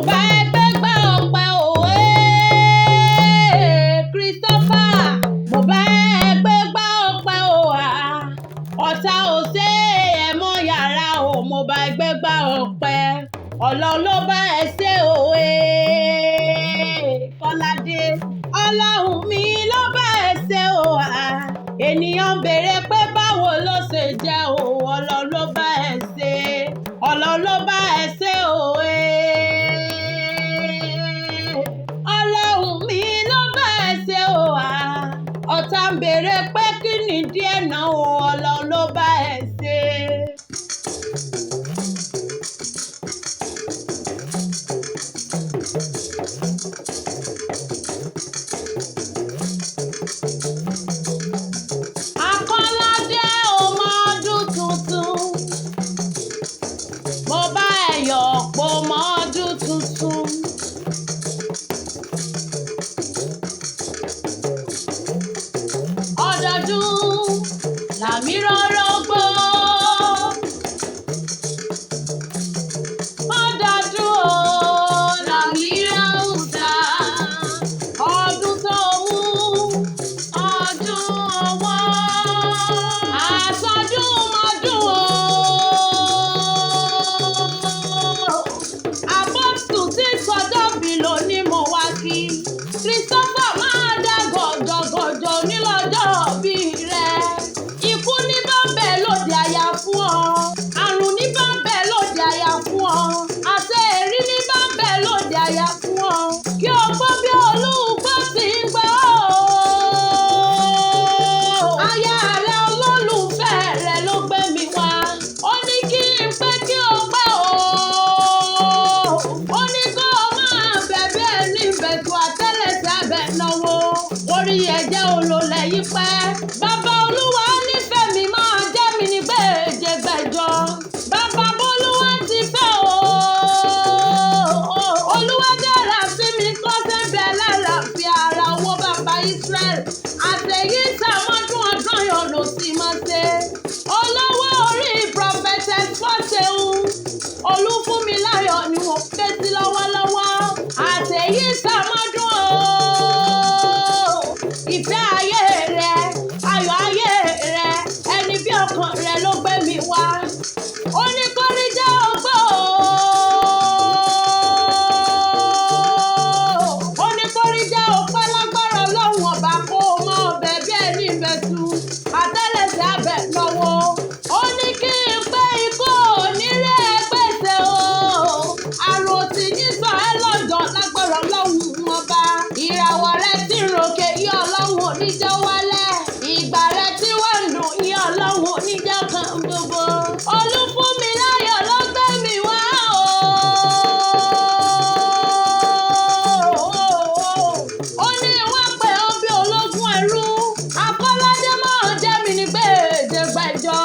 bá ẹgbẹ́ gbà ọpẹ́ òwe Christopher, mo bá ẹgbẹ́ gbà ọpẹ́ òwà ọ̀tá òsè ẹ̀mọ́ yàrá o, mo bá ẹgbẹ́ gbà ọpẹ́ Ọlọ́run ló bá ẹ ṣe òwe Kọ́ládé, Ọlọ́run mi ló bá ẹ ṣe òwà ènìyàn béèrè pé báwo ló ṣe jẹ́ o, Ọlọ́run ló bá ẹ ṣe, Ọlọ́run ló bá ẹ ṣe òwe Ọlọ́run mi ló bá ẹ ṣe òwà ọ̀tá ń béèrè pé kí ni díẹ̀ náà o, Ọlọ́run ló bá ẹ ṣe. Akọ́ládé ọmọ ọdún tuntun, mo bá ẹ yọ̀ pọ̀ ọmọ ọdún tuntun. Ọdọọdún làmí rọ́rọ́gbó, ọdọọdún làmí ráúta, ọdún tó mú ọdún ọwọ́, àsọdún mọ́dún o. Apọ́stù tí sọjọ́ bí lónìí mo wá kí Christopher máa dá gọ̀jọ̀gọ̀jọ̀ nílọ́jọ́ bí rẹ̀. Ikú ní bábẹ́ lòdì àyà fún ọ, àrùn ní bábẹ́ lòdì àyà fún ọ, àṣẹ èrí ní bábẹ́ lòdì àyà fún ọ. Kí o gbọ́ bí olúgbọ́ ti ń gbọ́ aya rẹ olólùfẹ́ rẹ ló gbé mi wá. Ó ní kí n pé kí o gbọ́ ó ní kó o máa bẹ̀bẹ̀ ní ìbẹ̀tù àtẹ́lẹsẹ̀ abẹ náwó. Orí ẹ̀jẹ̀ olólẹ̀ yìí pẹ́. Bàbá Olúwa nífẹ̀ẹ́ mi máa jẹ́ mi ní gbèjègbèjọ. Bàbá Bolúwa ti fẹ́ o. Olúwa dára sí mi kọ́ sẹ́bi alálàáfíà ara owó bàbá Israẹ̀l. Àtẹ̀yí sàmọ́dún ọdún yọ̀ ló sì máa ṣe. Olówó orí prophetess Fọ́ṣẹ̀hún Olúfúnmiláyọ̀ ni mo ké sí lọ́wọ́lọ́wọ́. Àtẹ̀yí sàmọ́dún o. Ìfẹ́ ayé rẹ, ayọ̀ ayé rẹ, ẹni bí ọkàn rẹ ló gbé mi wá. Ó ní kó rí jẹ́ ọgbọ́ o. Ó ní kó rí jẹ́ ọpẹ́ lágbára Ọlọ́run ọba kó o mọ ọbẹ̀ bí ẹni ìbẹ̀tù àtẹ́lẹsẹ̀ abẹ lọ́wọ́. Ó ní kí n pé ikú onírè gbèsè o. Àrùn òsì ní sọ ẹ́ lọ́jọ́ lágbára Ọlọ́run ọba. Ìràwọ̀ rẹ ti ròkè yí Ọlọ́run oníjọ́ wálẹ̀. Ìgbà rẹ tí wọ́n ń dùn yí Ọlọ́run oníjọ́ kan gbogbo. Olúfúnmiláyọ̀ ló gbé mi wá o. Ó ní wọ́n pè ó bí ológun ẹrú. Akọ́ládé máa jẹ́ mi ní gbèjègbèjọ.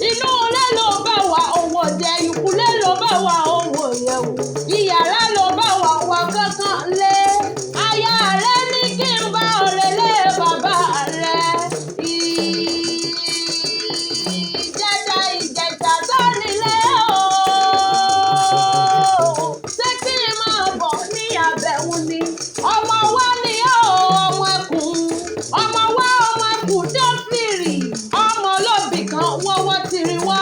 Inú ilé ló bá wà owó jẹ, ìkúlé ló bá wà owó yẹ̀wò. Ìyàrá ló bá wà wà kankan lé. Aya rẹ ní kí n bá òrèlé bàbá rẹ. Ìjẹta sánilé o. Ṣé kí n máa bọ̀ ní àbẹ̀wò ni? Ọmọ wa ni ó ọmọ ẹkùn. Ọmọ wa ọmọ ẹkùn Dọ́fìrì. Ọmọ olóbì kan wọ́wọ́ tiri wá.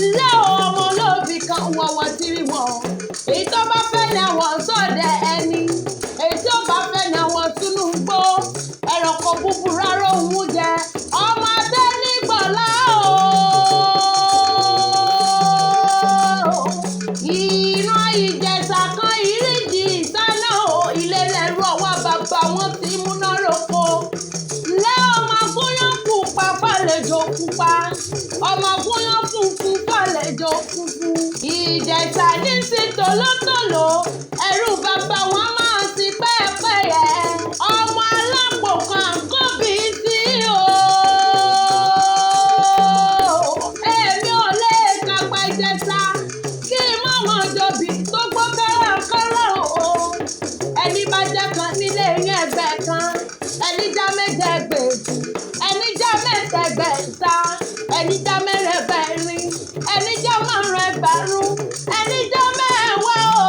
Ilé ọmọ olóbì kan wọ́wọ́ tiri wọ̀. Èyí tó bá fẹ́ ni àwọn sọ̀dẹ̀ ẹni. Èyí tó bá fẹ́ ni àwọn túnú gbó. Ẹranko búburú rárá òun jẹ. Ọmọ adé nígbọ̀lá o. Iná Ìjẹ̀ṣà kan ìríjì ìsáná o. Ilé lẹ́rú ọwọ́ bàbá wọn ti múná roko. Lé ọmọ gúnyán pupa fàlejò pupa. Ọmọ gúnyán funfun fàlejò funfun. Ìjẹ̀ṣà ní sí tòlótòló. Ẹrú bàbá wọn máa ti pẹ́ẹ́pẹ́yẹ. Ọmọ alápò kan kóbi sí o. Èmi ò lè kápá Ìjẹ̀ṣà kí mọ́mọ́ jọ̀bì tó gbọ́ bẹ́rẹ̀ kọ́rọ̀ o. Ẹni bá jẹ́ kan nílé yẹn ẹgbẹ́ kan. Ẹni já méje gbèsè. Ẹni já mẹ́ta ẹgbẹ̀ta. Ẹni já mẹ́rin ẹgbẹ̀rin. Ẹni já márùn-ún ẹgbẹ̀rún. Ẹni já mẹ́wàá o.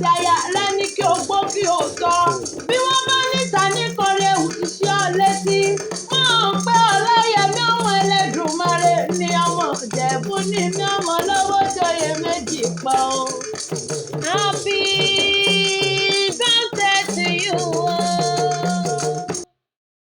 àti aya rẹ ní